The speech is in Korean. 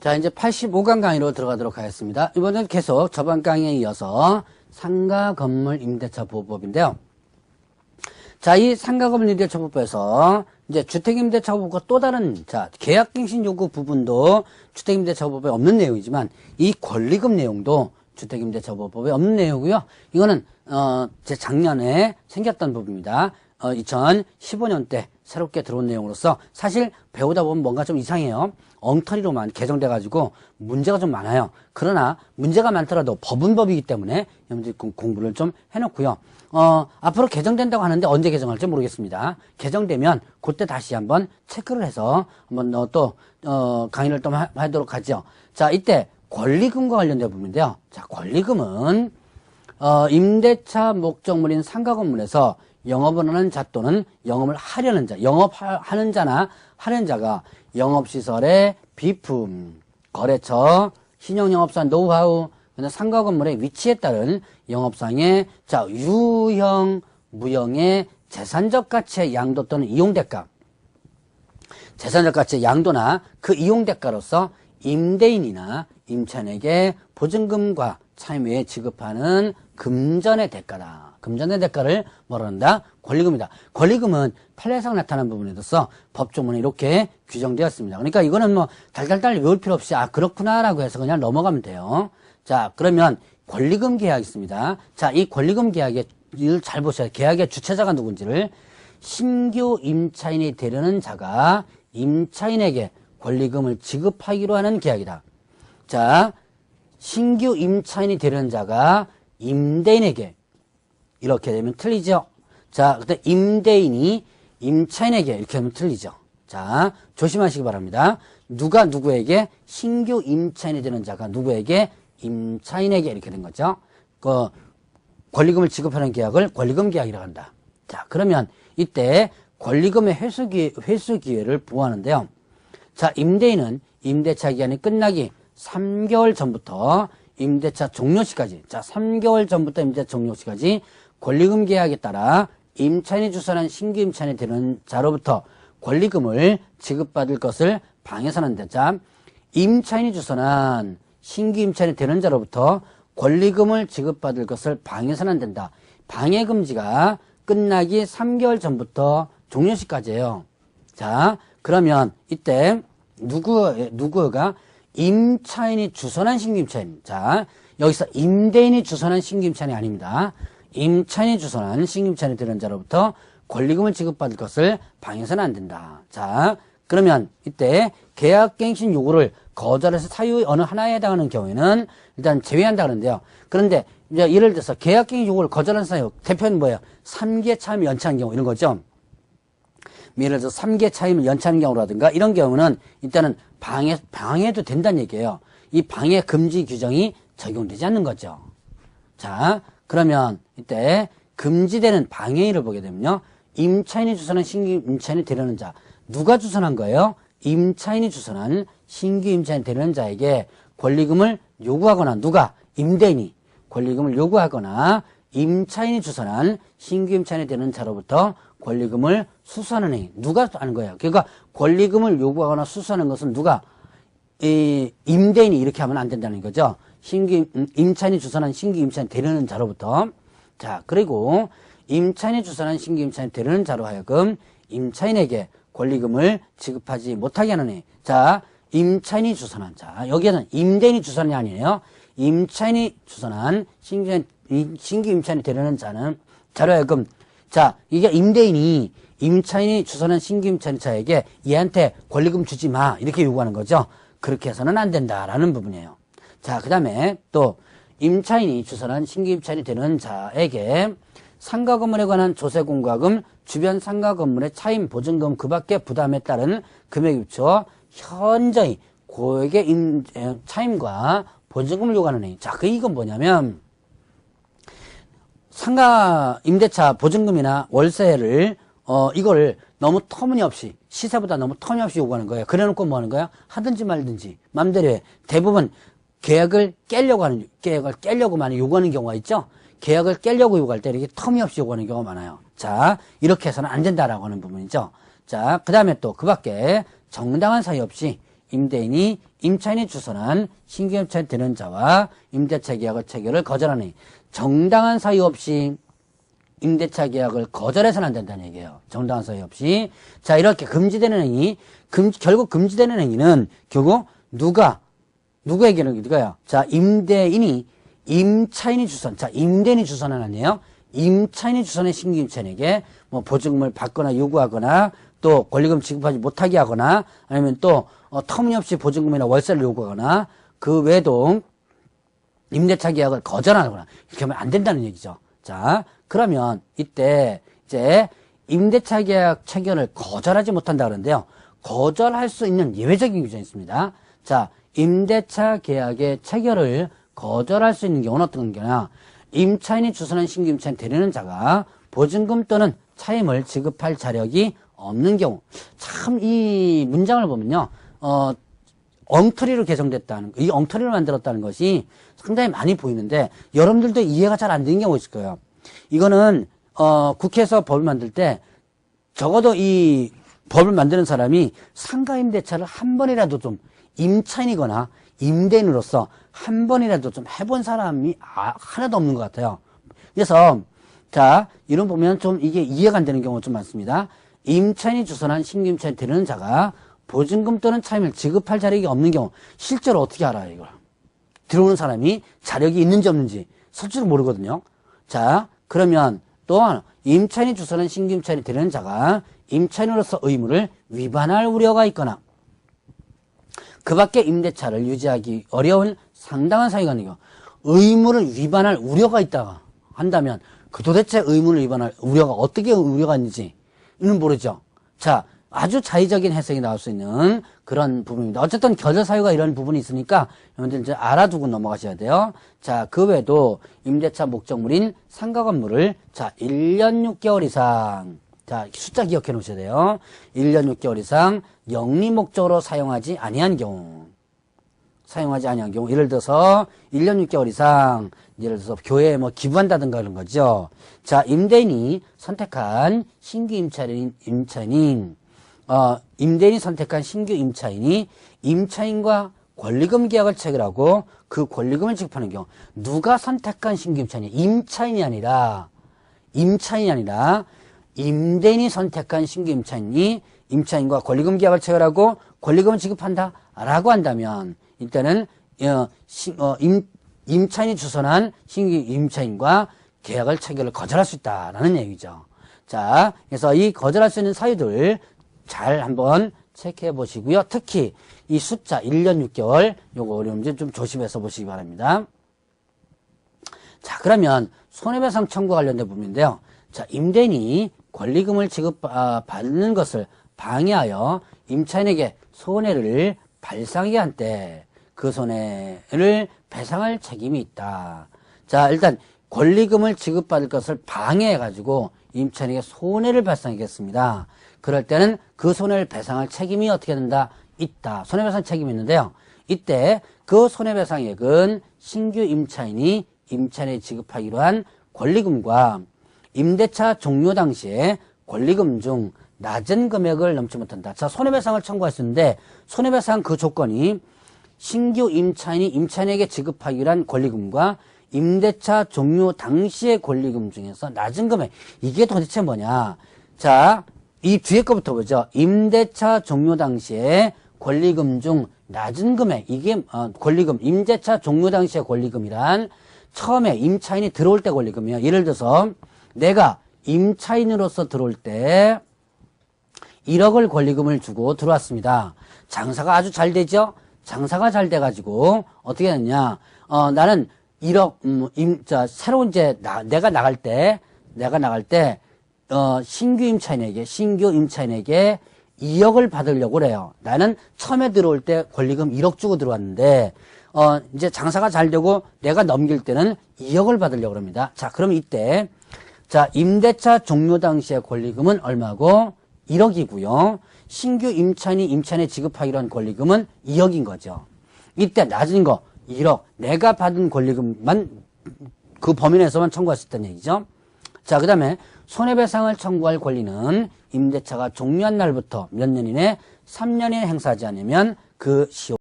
자, 이제 85강 강의로 들어가도록 하겠습니다. 이번엔 계속 저번 강의에 이어서 상가 건물 임대차 보호법인데요. 자, 이 상가 건물 임대차 보호법에서 이제 주택임대차 보호법과 또 다른, 자, 계약갱신 요구 부분도 주택임대차 보호법에 없는 내용이지만 이 권리금 내용도 주택임대차 보호법에 없는 내용이고요. 이거는, 제 작년에 생겼던 부분입니다. 2015년 때 새롭게 들어온 내용으로서 사실 배우다 보면 뭔가 좀 이상해요. 엉터리로만 개정돼가지고 문제가 좀 많아요. 그러나 문제가 많더라도 법은 법이기 때문에 여러분들이 공부를 좀 해놓고요. 앞으로 개정된다고 하는데 언제 개정할지 모르겠습니다. 개정되면 그때 다시 한번 체크를 해서 한번 또 강의를 또 하도록 하죠. 자, 이때 권리금과 관련된 부분인데요. 자, 권리금은 임대차 목적물인 상가 건물에서 영업을 하는 자 또는 영업을 하려는 자, 영업하는 자나 하는 자가 영업시설의 비품, 거래처, 신용영업사 노하우, 상가 건물의 위치에 따른 영업상의 자 유형, 무형의 재산적 가치의 양도 또는 이용대가, 재산적 가치의 양도나 그 이용대가로서 임대인이나 임차인에게 보증금과 차임 외에 지급하는 금전의 대가다. 금전의 대가를 뭐라 한다? 권리금이다. 권리금은 판례상 나타난 부분에 있어서 법조문에 이렇게 규정되었습니다. 그러니까 이거는 뭐 달달달 외울 필요 없이 그렇구나라고 해서 그냥 넘어가면 돼요. 자, 그러면 권리금 계약이 있습니다. 자, 이 권리금 계약을 잘 보셔야 돼요. 계약의 주체자가 누군지를. 신규 임차인이 되려는 자가 임차인에게 권리금을 지급하기로 하는 계약이다. 자, 신규 임차인이 되려는 자가 임대인에게, 이렇게 되면 틀리죠. 자, 그때 임대인이 임차인에게 이렇게 하면 틀리죠. 자, 조심하시기 바랍니다. 누가 누구에게, 신규 임차인이 되는 자가 누구에게, 임차인에게 이렇게 된 거죠. 그 권리금을 지급하는 계약을 권리금 계약이라고 한다. 자, 그러면 이때 권리금의 회수 기회를 부여하는데요. 자, 임대인은 임대차 기간이 끝나기 3개월 전부터 임대차 종료시까지, 자, 3개월 전부터 임대차 종료시까지 권리금 계약에 따라 임차인이 주선한 신규 임차인이 되는 자로부터 권리금을 지급받을 것을 방해서는 안 된다. 임차인이 주선한 신규 임차인이 되는 자로부터 권리금을 지급받을 것을 방해서는 안 된다. 방해 금지가 끝나기 3개월 전부터 종료시까지예요. 자, 그러면 이때 누구가 임차인이 주선한 신규 임차인. 자, 여기서 임대인이 주선한 신규 임차인이 아닙니다. 임차인이 주선한 신규 임차인이 되는 자로부터 권리금을 지급받을 것을 방해서는 안 된다. 자, 그러면 이때 계약갱신 요구를 거절해서 사유의 어느 하나에 해당하는 경우에는 일단 제외한다 그러는데요. 그런데 이제 예를 들어서 계약갱신 요구를 거절한 사유, 대표는 뭐예요? 3개 차임을 연체한 경우 이런 거죠. 예를 들어서 3개 차임을 연체하는 경우라든가 이런 경우는 일단은 방해도 된다는 얘기예요. 이 방해 금지 규정이 적용되지 않는 거죠. 자, 그러면 이때 금지되는 방해일을 보게 되면요. 임차인이 주선한 신규 임차인이 되려는 자. 누가 주선한 거예요? 임차인이 주선한 신규 임차인이 되려는 자에게 권리금을 요구하거나 누가? 임대인이 권리금을 요구하거나 임차인이 주선한 신규 임차인이 되는 자로부터 권리금을 수수하는 행위. 누가 하는 거예요? 그러니까 권리금을 요구하거나 수수하는 것은 누가? 임대인이 이렇게 하면 안 된다는 거죠. 임차인이 주선한 신규 임차인 되려는 자로부터. 자, 그리고 임차인이 주선한 신규 임차인 되려는 자로 하여금 임차인에게 권리금을 지급하지 못하게 하는 해. 자, 임차인이 주선한 자. 여기에는 임대인이 주선이 아니에요. 임차인이 주선한 신규 임차인이 되려는 자는 자로 하여금, 자, 이게 임차인이 주선한 신규 임차인 자에게 얘한테 권리금 주지 마. 이렇게 요구하는 거죠. 그렇게 해서는 안 된다라는 부분이에요. 자, 그 다음에 또 임차인이 주선한 신규 임차인이 되는 자에게 상가 건물에 관한 조세 공과금, 주변 상가 건물의 차임 보증금 그 밖의 부담에 따른 금액에 비추어 현저히 고액의 차임과 보증금을 요구하는 행위. 자, 이건 뭐냐면 상가 임대차 보증금이나 월세를 이거를 너무 터무니없이, 시세보다 너무 터무니없이 요구하는 거예요. 그래놓고 뭐 하는 거야? 하든지 말든지 맘대로 해. 대부분 계약을 깨려고만 요구하는 경우가 있죠. 계약을 깨려고 요구할 때 이렇게 터무니없이 요구하는 경우가 많아요. 자, 이렇게 해서는 안 된다라고 하는 부분이죠. 자, 그 다음에 또 그 밖에 정당한 사유 없이 임대인이 임차인이 주선한 신규 임차인 되는 자와 임대차 계약의 체결을 거절하니 정당한 사유 없이 임대차 계약을 거절해서는 안 된다는 얘기예요. 정당한 사유 없이. 자, 이렇게 금지되는 행위, 결국 금지되는 행위는 결국 누구에게는 이거야. 자, 임대인이 임차인이 주선, 자, 임대인이 주선은 아니에요. 임차인이 주선한 신규 임차인에게 뭐 보증금을 받거나 요구하거나 또 권리금 지급하지 못하게 하거나 아니면 또 터무니없이 보증금이나 월세를 요구하거나 그 외에도 임대차 계약을 거절하거나 이렇게 하면 안 된다는 얘기죠. 자, 그러면 이때 이제 임대차 계약 체결을 거절하지 못한다 그러는데요. 거절할 수 있는 예외적인 규정이 있습니다. 자, 임대차 계약의 체결을 거절할 수 있는 경우는 어떤 거냐? 임차인이 주선한 신규 임차인 되려는 자가 보증금 또는 차임을 지급할 자력이 없는 경우. 참 이 문장을 보면요. 엉터리로 개정됐다는 이 엉터리로 만들었다는 것이 상당히 많이 보이는데 여러분들도 이해가 잘 안 되는 경우가 있을 거예요. 이거는 국회에서 법을 만들 때 적어도 이 법을 만드는 사람이 상가임대차를 한 번이라도 좀 임차인이거나 임대인으로서 한 번이라도 좀 해본 사람이 하나도 없는 것 같아요. 그래서 자, 이런 보면 좀 이게 이해가 안 되는 경우가 좀 많습니다. 임차인이 주선한 신규 임차인 되는 자가 보증금 또는 차임을 지급할 자력이 없는 경우 실제로 어떻게 알아요, 이걸? 들어오는 사람이 자력이 있는지 없는지 실제로 모르거든요. 자, 그러면 또 하나, 임차인이 주선한 신규 임차인이 되는 자가 임차인으로서 의무를 위반할 우려가 있거나 그 밖에 임대차를 유지하기 어려운 상당한 사유가 있는 경우 의무를 위반할 우려가 있다가 한다면 그 도대체 의무를 위반할 우려가 어떻게 우려가 있는지는 모르죠. 자, 아주 자의적인 해석이 나올 수 있는 그런 부분입니다. 어쨌든 겨자 사유가 이런 부분이 있으니까 여러분들 이제 알아두고 넘어가셔야 돼요. 자, 그 외에도 임대차 목적물인 상가 건물을 자, 1년 6개월 이상 자, 숫자 기억해 놓으셔야 돼요. 1년 6개월 이상 영리 목적으로 사용하지 아니한 경우. 예를 들어서 1년 6개월 이상 예를 들어서 교회에 뭐 기부한다든가 그런 거죠. 자, 임대인이 선택한 신규 임대인이 선택한 신규 임차인이 임차인과 권리금 계약을 체결하고 그 권리금을 지급하는 경우 누가 선택한 신규 임차인이 임차인이 아니라 임대인이 선택한 신규 임차인이 임차인과 권리금 계약을 체결하고 권리금을 지급한다 라고 한다면 일단은 임차인이 주선한 신규 임차인과 계약을 체결을 거절할 수 있다라는 얘기죠. 자, 그래서 이 거절할 수 있는 사유들 잘 한번 체크해 보시고요. 특히 이 숫자 1년 6개월 요거 어려운지 좀 조심해서 보시기 바랍니다. 자, 그러면 손해배상 청구 관련된 부분인데요. 자, 임대인이 권리금을 지급받는 것을 방해하여 임차인에게 손해를 발생하게 한 때 그 손해를 배상할 책임이 있다. 자, 일단 권리금을 지급받을 것을 방해해가지고 임차인에게 손해를 발생하겠습니다. 그럴 때는 그 손해를 배상할 책임이 어떻게 된다? 있다. 손해배상 책임이 있는데요. 이때 그 손해배상액은 신규 임차인이 임차인에 지급하기로 한 권리금과 임대차 종료 당시에 권리금 중 낮은 금액을 넘지 못한다. 자, 손해배상을 청구했었는데 손해배상 그 조건이 신규 임차인이 임차인에게 지급하기로 한 권리금과 임대차 종료 당시의 권리금 중에서 낮은 금액. 이게 도대체 뭐냐? 자, 이 뒤에 거부터 보죠. 임대차 종료 당시에 권리금 중 낮은 금액. 이게 권리금, 임대차 종료 당시의 권리금이란 처음에 임차인이 들어올 때 권리금이에요. 예를 들어서 내가 임차인으로서 들어올 때 1억을 권리금을 주고 들어왔습니다. 장사가 아주 잘 되죠? 장사가 잘 돼가지고 어떻게 했냐? 나는 1억 새로운 이제 내가 나갈 때 신규 임차인에게 2억을 받으려고 그래요. 나는 처음에 들어올 때 권리금 1억 주고 들어왔는데 이제 장사가 잘 되고 내가 넘길 때는 2억을 받으려고 합니다. 자, 그럼 이때 자, 임대차 종료 당시의 권리금은 얼마고? 1억이고요. 신규 임차인이 임차인에 지급하기로 한 권리금은 2억인 거죠. 이때 낮은 거 1억 내가 받은 권리금만 그 범위 내에서만 청구할 수 있다는 얘기죠. 자, 그 다음에 손해배상을 청구할 권리는 임대차가 종료한 날부터 몇 년 이내 3년 이내 행사하지 않으면 그 시효